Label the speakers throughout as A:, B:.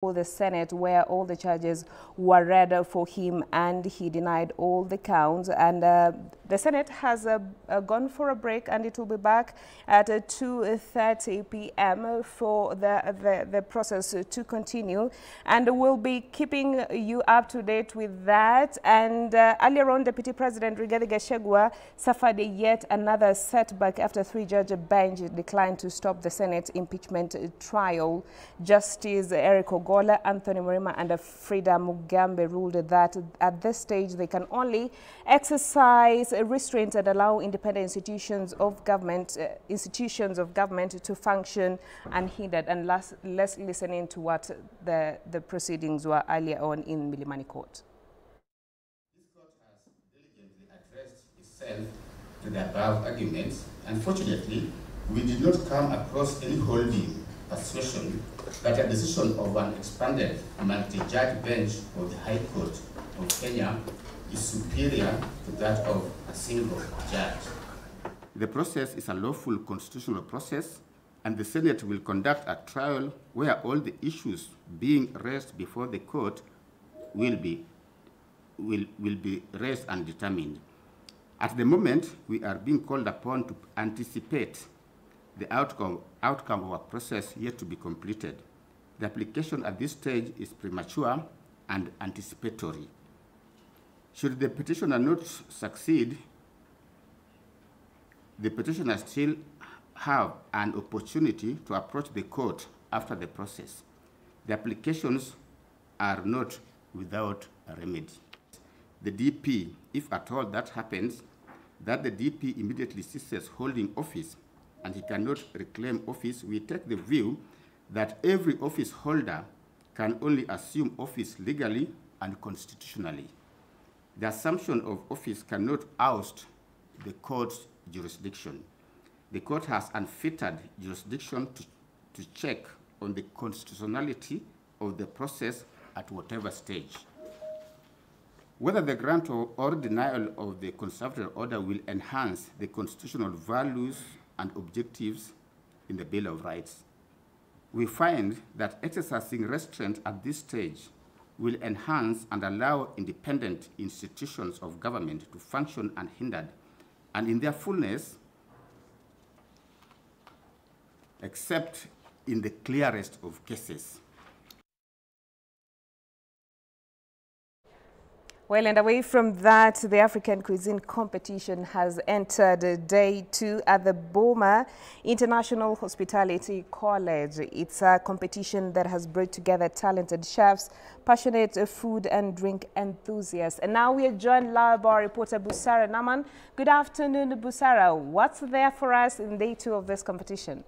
A: the Senate, where all the charges were read for him, and he denied all the counts. And the Senate has gone for a break, and it will be back at 2:30 p.m. for the process to continue. And we'll be keeping you up to date with that. And earlier on, Deputy President Rigathi Gachagua suffered yet another setback after three-judge bench declined to stop the Senate impeachment trial. Justice Eric Ogola, Anthony Mrima, and Frida Mugambe ruled that at this stage they can only exercise restraint and allow independent institutions of government to function unhindered. And let's listen in to what the proceedings were earlier on in Milimani Court.
B: This court has diligently addressed itself to the above arguments. Unfortunately, we did not come across any holding persuasion that a decision of an expanded multi-judge bench of the High Court of Kenya is superior to that of a single judge. The process is a lawful constitutional process, and the Senate will conduct a trial where all the issues being raised before the court will be raised and determined. At the moment, we are being called upon to anticipate the outcome of a process yet to be completed. The application at this stage is premature and anticipatory. Should the petitioner not succeed, the petitioner still have an opportunity to approach the court after the process. The applications are not without a remedy. The DP, if at all that happens, that the DP immediately ceases holding office and he cannot reclaim office, we take the view that every office holder can only assume office legally and constitutionally. The assumption of office cannot oust the court's jurisdiction. The court has unfettered jurisdiction to check on the constitutionality of the process at whatever stage. Whether the grant or denial of the conservative order will enhance the constitutional values and objectives in the Bill of Rights. We find that exercising restraint at this stage will enhance and allow independent institutions of government to function unhindered and in their fullness, except in the clearest of cases.
A: Well, and away from that, the African Cuisine Competition has entered day 2 at the Boma International Hospitality College. It's a competition that has brought together talented chefs, passionate food and drink enthusiasts. And now we are joined live by our reporter Busara Naman. Good afternoon, Busara. What's there for us in day 2 of this competition?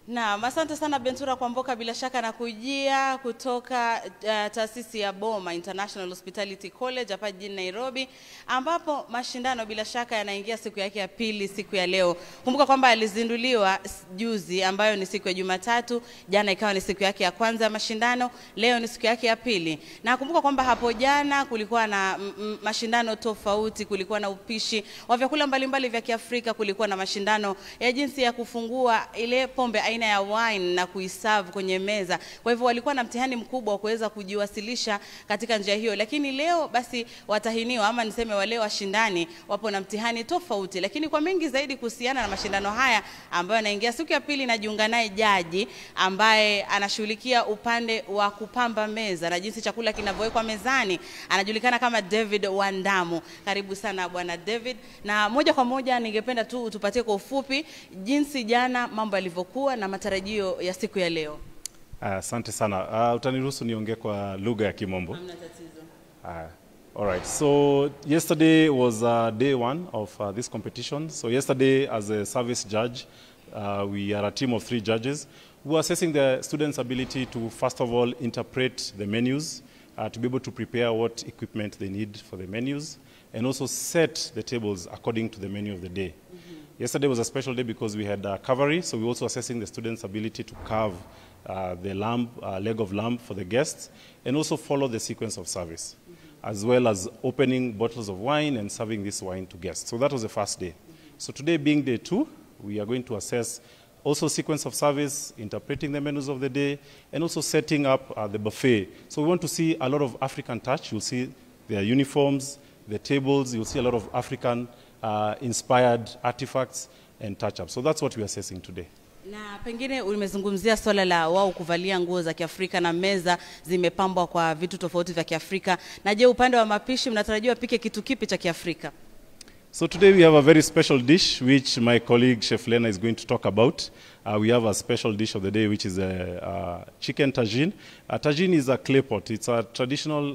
C: Na asante sana Bentura Kwamboka, bila shaka na kujia kutoka taasisi ya Boma International Hospitality College hapa jijini Nairobi, ambapo mashindano bila shaka yanaingia siku yake ya pili siku ya leo. Kumbuka kwamba yalizinduliwa juzi ambayo ni siku ya Jumatatu, jana ikawa ni siku yake ya kwanza ya mashindano, leo ni siku yake ya pili. Na kumbuka kwamba hapo jana kulikuwa na mashindano tofauti, kulikuwa na upishi wa vyakula mbalimbali vya Kiafrika, kulikuwa na mashindano ya jinsi ya kufungua ile pombe aina ya wine na kuiserve kwenye meza. Kwa hivyo walikuwa na mtihani mkubwa wa kuweza kujiwasilisha katika njia hiyo. Lakini leo basi watahiniwa ama niseme wale washindani wapo na mtihani tofauti. Lakini kwa mengi zaidi kuhusiana na mashindano haya ambayo yanaingia siku ya pili, najiunga naye jaji ambaye anashughulikia upande wa kupamba meza na jinsi chakula kinavyowekwa mezani. Anajulikana kama David Wandamu. Karibu sana bwana David. Na moja kwa moja ningependa tu tupatie kwa ufupi jinsi jana mambo yalivyokuwa na matarajio ya siku ya leo.
D: Asante sana. Utaniruhusu niongee kwa lugha ya Kimombo?
C: Hamna tatizo.
D: All right. So yesterday was day 1 of this competition. So yesterday, as a service judge, we are a team of 3 judges who are assessing the students' ability to, first of all, interpret the menus, to be able to prepare what equipment they need for the menus, and also set the tables according to the menu of the day. Yesterday was a special day because we had carvery, so we're also assessing the students' ability to carve the lamb, leg of lamb for the guests, and also follow the sequence of service, as well as opening bottles of wine and serving this wine to guests. So that was the first day. So today being day 2, we are going to assess also sequence of service, interpreting the menus of the day, and also setting up the buffet. So we want to see a lot of African touch. You'll see their uniforms, the tables, you'll see a lot of African inspired artifacts and touch-ups. So that's what we are assessing today.
C: Na pengine umezungumzia swala la wao kuvalia nguo za Kiafrika na meza zimepambwa kwa vitu tofauti vya Kiafrika. Na je, upande wa mapishi mnatarajiwa pike kitu kipi cha Kiafrika?
D: So today we have a very special dish which my colleague Chef Lena is going to talk about. We have a special dish of the day which is a chicken tagine. Tagine is a clay pot. It's a traditional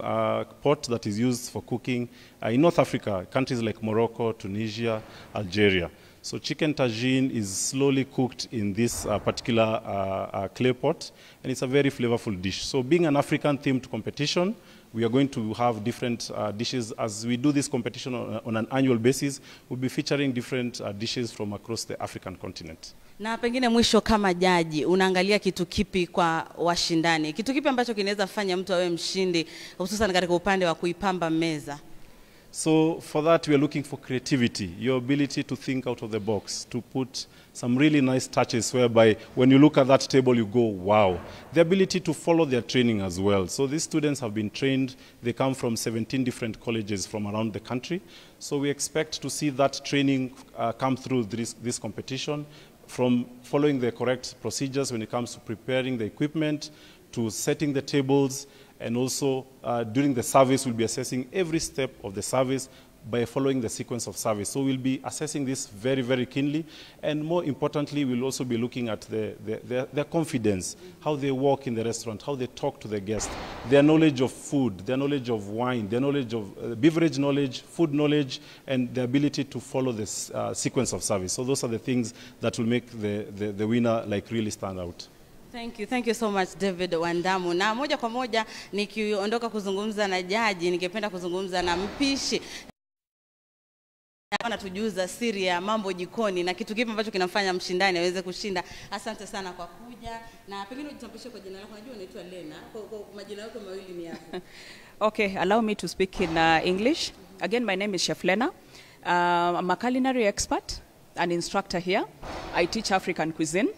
D: pot that is used for cooking in North Africa, countries like Morocco, Tunisia, Algeria. So chicken tagine is slowly cooked in this particular clay pot, and it's a very flavorful dish. So being an African-themed competition, we are going to have different dishes. As we do this competition on an annual basis, we'll be featuring different dishes from across the African continent.
C: Na pengine mwisho kama jaji, unaangalia kitu kipi kwa washindani? Kitu kipi ambacho kinaweza fanya mtu awe mshindi, hususan katika upande wa kuipamba meza?
D: So for that, we are looking for creativity, your ability to think out of the box, to put some really nice touches whereby when you look at that table, you go, wow. The ability to follow their training as well. So these students have been trained. They come from 17 different colleges from around the country. So we expect to see that training come through this competition, from following the correct procedures when it comes to preparing the equipment, to setting the tables, and also during the service, we'll be assessing every step of the service by following the sequence of service. So we'll be assessing this very, very keenly. And more importantly, we'll also be looking at their confidence, how they walk in the restaurant, how they talk to the guests, their knowledge of food, their knowledge of wine, their knowledge of beverage knowledge, food knowledge, and the ability to follow this sequence of service. So those are the things that will make the winner like really stand out.
C: Thank you so much David Wandamu. Na moja kwa moja nikiondoka kuzungumza na jaji, ningependa kuzungumza na mpishi. Na tujuza siri ya mambo jikoni na kitu kipi ambacho kinamfanya mshindani aweze kushinda. Asante sana kwa kuja. Na pengine ujitambulishe kwa jina lako. Najua unaitwa Lena. Kwa majina yako mawili ni yapi?
E: Okay, allow me to speak in English. Again, my name is Chef Lena. I'm a culinary expert, an instructor here. I teach African cuisine.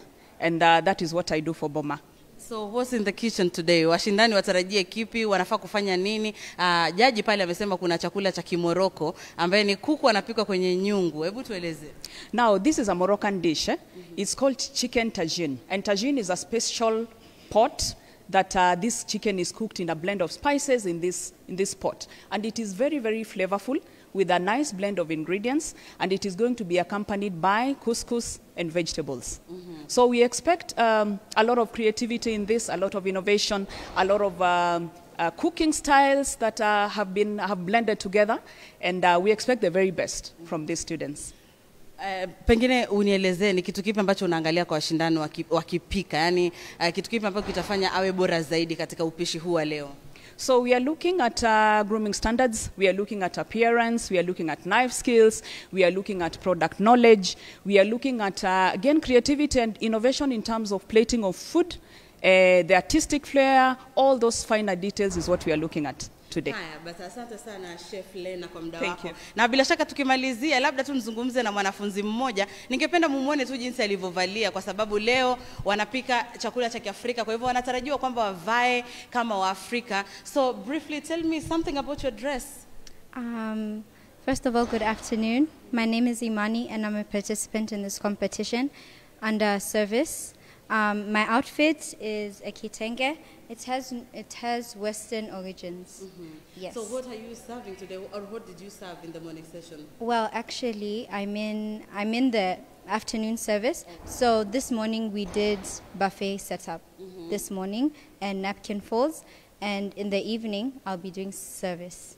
E: And that is what I do for Boma.
C: So what's in the kitchen today? Washindani watarajie kipi? Wanafaa kufanya nini? Jaji pale amesema kuna chakula cha Kimoroko ambaye ni kuku anapika kwenye nyungu. Hebu tueleze.
E: Now this is a Moroccan dish. It's called chicken tagine. And tagine is a special pot that this chicken is cooked in a blend of spices in this pot. And it is very, very flavorful with a nice blend of ingredients, and it is going to be accompanied by couscous and vegetables. So we expect a lot of creativity in this, a lot of innovation, a lot of cooking styles that have blended together, and we expect the very best from these students.
C: Pengine unielezee ni kitu kipi ambacho unaangalia kwa washindani wakipika, yani kitu kipi ambacho kitafanya awe bora zaidi katika upishi huu wa leo?
E: So we are looking at grooming standards, we are looking at appearance, we are looking at knife skills, we are looking at product knowledge, we are looking at, again, creativity and innovation in terms of plating of food, the artistic flair, all those finer details is what we are looking at today.
C: Haya, basi asante sana Chef Lena kwa muda wako. Na bila shaka tukimalizia, labda tu nizungumze na mwanafunzi mmoja. Ningependa mumuone tu jinsi alivyovalia kwa sababu leo wanapika chakula cha Kiafrika, kwa hivyo wanatarajiwa kwamba wavae kama Waafrika. So briefly tell me something about your dress.
F: First of all, good afternoon. My name is Imani and I'm a participant in this competition under service. My outfit is a kitenge. It has Western origins. Yes.
C: So what are you serving today, or what did you serve in the morning session?
F: Well, actually, I'm in the afternoon service. So this morning we did buffet setup this morning and napkin folds, and in the evening I'll be doing service.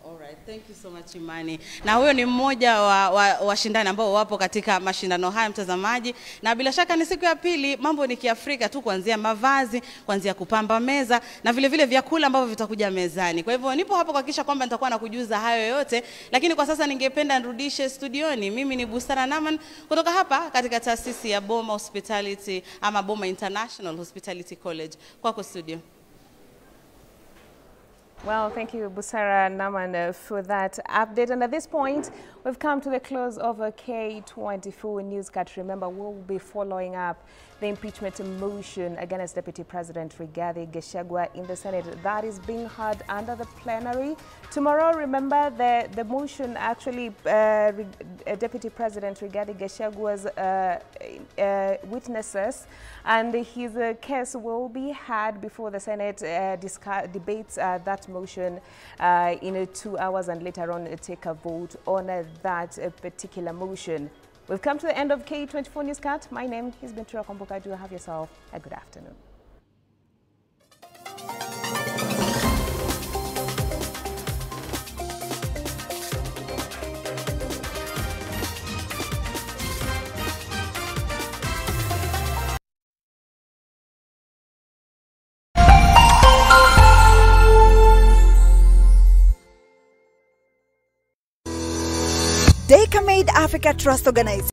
C: All right, thank you so much Imani. Na huyo ni mmoja wa washindani ambao wapo katika mashindano haya mtazamaji, na bila shaka ni siku ya pili. Mambo ni Kiafrika tu, kuanzia mavazi, kuanzia kupamba meza na vile vile vyakula ambavyo vitakuja mezani. Kwa hivyo nipo hapo kuhakikisha kwamba nitakuwa nakujuza hayo yote, lakini kwa sasa ningependa nirudishe studioni. Mimi ni Busara Naman kutoka hapa katika taasisi ya Boma Hospitality ama Boma International Hospitality College. Kwako studio.
A: Well, thank you, Busara Naman, for that update. And at this point, we've come to the close of a K24 newscast. Remember, we'll be following up the impeachment motion against Deputy President Rigathi Gachagua in the Senate. That is being heard under the plenary. Tomorrow, remember, the motion actually, Deputy President Rigathi Gachagua's witnesses and his case will be heard before the Senate debates that motion in 2 hours, and later on take a vote on that particular motion. We've come to the end of K24 Newscast. My name is Bentura Kwamboka. Do have yourself a good afternoon.
G: Deka Made Africa Trust Organization.